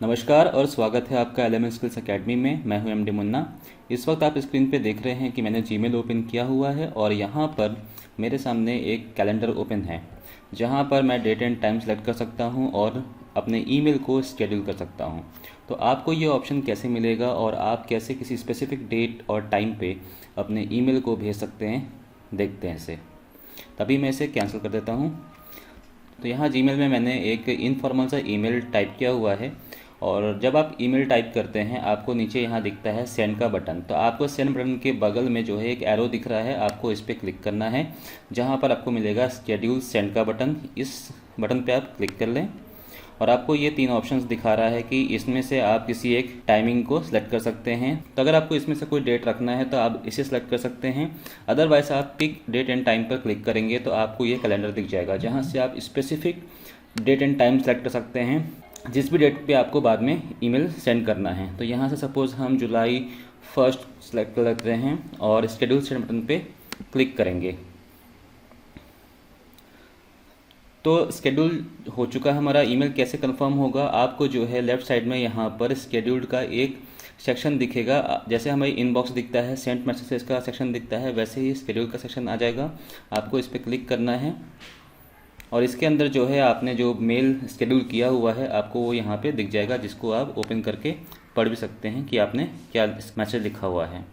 नमस्कार और स्वागत है आपका एलिमेंट स्किल्स एकेडमी में। मैं हूं एमडी मुन्ना। इस वक्त आप स्क्रीन पे देख रहे हैं कि मैंने जीमेल ओपन किया हुआ है और यहाँ पर मेरे सामने एक कैलेंडर ओपन है जहाँ पर मैं डेट एंड टाइम सेलेक्ट कर सकता हूँ और अपने ईमेल को शेड्यूल कर सकता हूँ। तो आपको ये ऑप्शन कैसे मिलेगा और आप कैसे किसी स्पेसिफिक डेट और टाइम पे अपने ईमेल को भेज सकते हैं, देखते हैं इसे। तभी मैं इसे कैंसिल कर देता हूँ। तो यहाँ जीमेल में मैंने एक इनफॉर्मल सा ईमेल टाइप किया हुआ है और जब आप ईमेल टाइप करते हैं आपको नीचे यहाँ दिखता है सेंड का बटन। तो आपको सेंड बटन के बगल में जो है एक एरो दिख रहा है, आपको इस पर क्लिक करना है जहाँ पर आपको मिलेगा शेड्यूल सेंड का बटन। इस बटन पे आप क्लिक कर लें और आपको ये 3 ऑप्शंस दिखा रहा है कि इसमें से आप किसी एक टाइमिंग को सिलेक्ट कर सकते हैं। तो अगर आपको इसमें से कोई डेट रखना है तो आप इसे सिलेक्ट कर सकते हैं। अदरवाइज आप पिक डेट एंड टाइम पर क्लिक करेंगे तो आपको ये कैलेंडर दिख जाएगा जहाँ से आप specific date and time select कर सकते हैं जिस भी डेट पे आपको बाद में ईमेल सेंड करना है। तो यहाँ से सपोज़ हम जुलाई 1 सेलेक्ट कर लेते हैं और शेड्यूल सेंड बटन पे क्लिक करेंगे तो स्केड्यूल हो चुका है हमारा। ईमेल कैसे कंफर्म होगा, आपको जो है लेफ़्ट साइड में यहाँ पर स्केड्यूल्ड का एक सेक्शन दिखेगा। जैसे हमें इनबॉक्स दिखता है, सेंट मैसेजेस का सेक्शन दिखता है, वैसे ही स्केड्यूल का सेक्शन आ जाएगा। आपको इस पर क्लिक करना है और इसके अंदर जो है आपने जो मेल स्केड्यूल किया हुआ है आपको वो यहाँ पे दिख जाएगा, जिसको आप ओपन करके पढ़ भी सकते हैं कि आपने क्या मैसेज लिखा हुआ है।